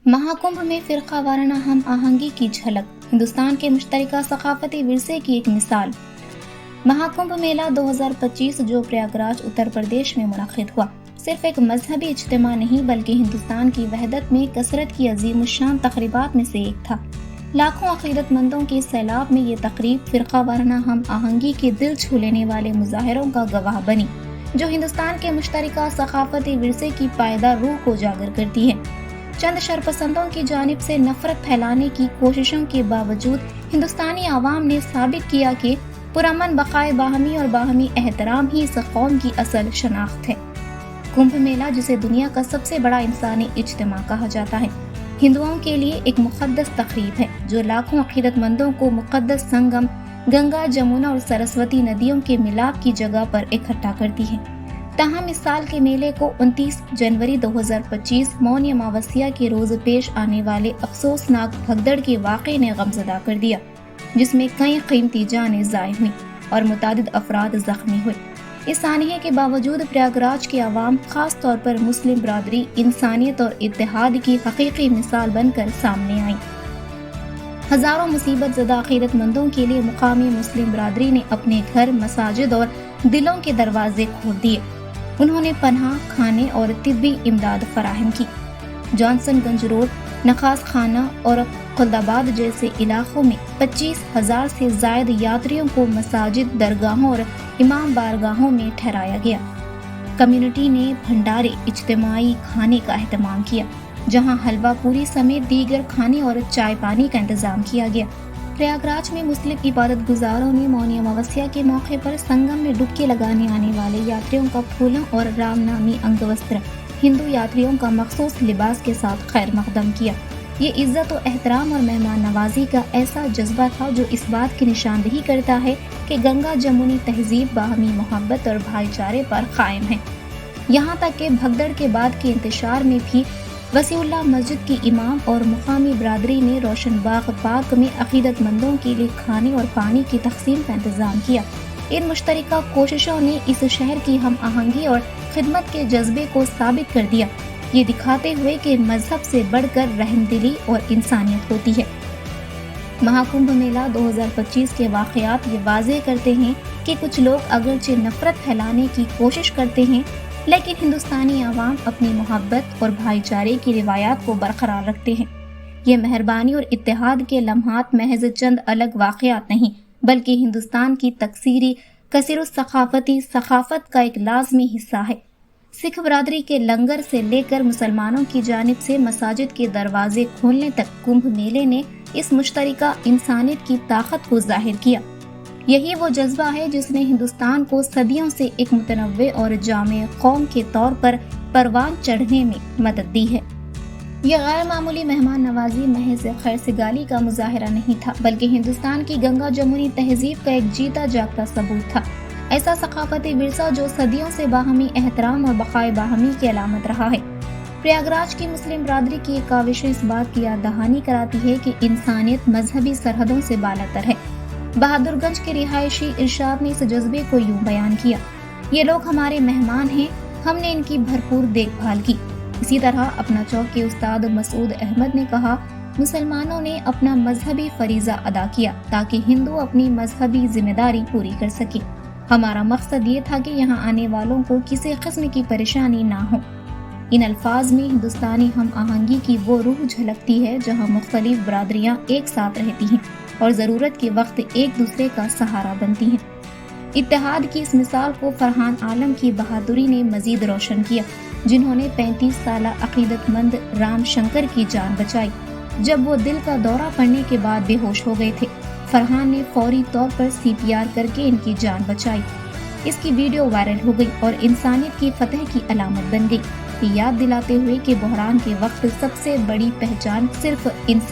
महाकुंभ में फिरका वाराना हम आहंगी की झलक, हिंदुस्तान के मुश्तरका सकाफती विरसे की एक मिसाल। महाकुंभ मेला 2025 जो प्रयागराज उत्तर प्रदेश में मुनक़िद हुआ, सिर्फ एक मजहबी इज्तिमा नहीं बल्कि हिंदुस्तान की वहदत में कसरत की अजीम शान तकरीबात में से एक था। लाखों अकीदतमंदों के सैलाब में ये तकरीब फिरका वाराना हम आहंगी के दिल छू लेने वाले मुजाहिरों का गवाह बनी, जो हिंदुस्तान के मुश्तरका सकाफती विरसे की पायदार रूह को उजागर करती है। चंद शरपसंदों की जानिब से नफरत फैलाने की कोशिशों के बावजूद हिंदुस्तानी आवाम ने साबित किया कि पुरअमन बकाए बाहमी और बाहमी एहतराम ही इस कौम की असल शनाख्त है। कुंभ मेला, जिसे दुनिया का सबसे बड़ा इंसानी इज्तिमा कहा जाता है, हिंदुओं के लिए एक मुक़द्दस तक़रीब है जो लाखों अकीदतमंदों को मुक़द्दस संगम गंगा, जमुना और सरस्वती नदियों के मिलाप की जगह पर इकट्ठा करती है। ताहम इस साल के मेले को 29 जनवरी 2025 मौनी अमावस्या के रोज पेश आने वाले अफसोसनाक भगदड़ के वाक़े ने गमज़दा कर दिया, जिसमें कई कीमती जानें ज़ाय हुई और मुतादिद अफराद जख्मी हुए। इस सानहे के बावजूद प्रयागराज के अवाम, खास तौर पर मुस्लिम बरादरी, इंसानियत और इत्तेहाद की हकीकी मिसाल बनकर सामने आई। हजारों मुसीबत ज़दा अकीदतमंदों के लिए मुकामी मुस्लिम बरादरी ने अपने घर, मसाजिद और दिलों के दरवाजे खोल दिए। उन्होंने पनाह, खाने और तिब्बी इमदाद फराहम की। जॉनसनगंज रोड, नखास खाना और खुल्दाबाद जैसे इलाकों में 25,000 से ज़ायद यात्रियों को मसाजिद, दरगाहों और इमाम बारगाहों में ठहराया गया। कम्युनिटी ने भंडारे, इज्तिमाई खाने का एहतमाम किया, जहां हलवा पूरी समेत दीगर खाने और चाय पानी का इंतजाम किया गया। प्रयागराज में मुस्लिम इबादत गुजारों ने मौनी अमावस्या के मौके पर संगम में डुबकी लगाने आने वाले यात्रियों का फूलों और रामनामी अंगवस्त्र, हिंदू यात्रियों का मखसूस लिबास के साथ खैर मकदम किया। ये इज्जत और एहतराम और मेहमान नवाजी का ऐसा जज्बा था जो इस बात की निशानदही करता है कि गंगा जमुनी तहजीब बाहमी मोहब्बत और भाईचारे पर कायम है। यहाँ तक कि भगदड़ के बाद के इंतशार में भी वसीउल्लाह मस्जिद की इमाम और मुकामी बरादरी ने रोशनबाग पार्क में अकीदतमंदों के लिए खाने और पानी की तकसीम का इंतजाम किया। इन मुश्तरका कोशिशों ने इस शहर की हम आहंगी और खिदमत के जज्बे को साबित कर दिया, ये दिखाते हुए कि मजहब से बढ़कर रहमदिली और इंसानियत होती है। महाकुंभ मेला 2025 के वाक़यात ये वाज़ेह करते हैं कि कुछ लोग अगरचे नफरत फैलाने की कोशिश करते हैं, लेकिन हिंदुस्तानी आवाम अपनी मोहब्बत और भाईचारे की रिवायात को बरकरार रखते हैं। ये मेहरबानी और इत्तेहाद के लम्हात महज चंद अलग वाक़यात नहीं, बल्कि हिंदुस्तान की तकसीरी कसीर सकाफती सकाफत का एक लाजमी हिस्सा है। सिख बरादरी के लंगर से लेकर मुसलमानों की जानिब से मसाजिद के दरवाजे खोलने तक कुंभ मेले ने इस मुश्तरका इंसानियत की ताकत को जाहिर किया। यही वो जज्बा है जिसने हिंदुस्तान को सदियों से एक मुतनव्वे और जामे कौम के तौर पर परवान चढ़ने में मदद दी है। यह गैर मामूली मेहमान नवाजी महज खैरसगाली का मुजाहिरा नहीं था, बल्कि हिंदुस्तान की गंगा जमुनी तहजीब का एक जीता जागता सबूत था। ऐसा सकाफती विरसा जो सदियों से बाहमी एहतराम और बकाए बाहमी की अलामत रहा है। प्रयागराज की मुस्लिम बरादरी की एक काविश इस बात की याद दहानी कराती है कि इंसानियत मजहबी सरहदों से बालातर है। बहादुरगंज के रिहायशी इरशाद ने इस जज्बे को यूं बयान किया, ये लोग हमारे मेहमान हैं, हमने इनकी भरपूर देखभाल की। इसी तरह अपना चौक के उस्ताद मसूद अहमद ने कहा, मुसलमानों ने अपना मजहबी फरीजा अदा किया ताकि हिंदू अपनी मजहबी जिम्मेदारी पूरी कर सके। हमारा मकसद ये था कि यहाँ आने वालों को किसी किस्म की परेशानी ना हो। इन अल्फाज में हिंदुस्तानी हम आहंगी की वो रूह झलकती है जहाँ मुख्तलिफ बरादरियाँ एक साथ रहती हैं और ज़रूरत के वक्त एक दूसरे का सहारा बनती हैं। इत्तेहाद की इस मिसाल को फरहान आलम की बहादुरी ने मजीद रोशन किया, जिन्होंने 35 साला अकीदतमंद राम शंकर की जान बचाई। जब वो दिल का दौरा पड़ने के बाद बेहोश हो गए थे, फरहान ने फौरी तौर पर CPR करके इनकी जान बचाई। इसकी वीडियो वायरल हो गई और इंसानियत की फतह की अलामत बन गई, याद दिलाते हुए कि बहरान के वक्त सबसे बड़ी पहचान सिर्फ इंसान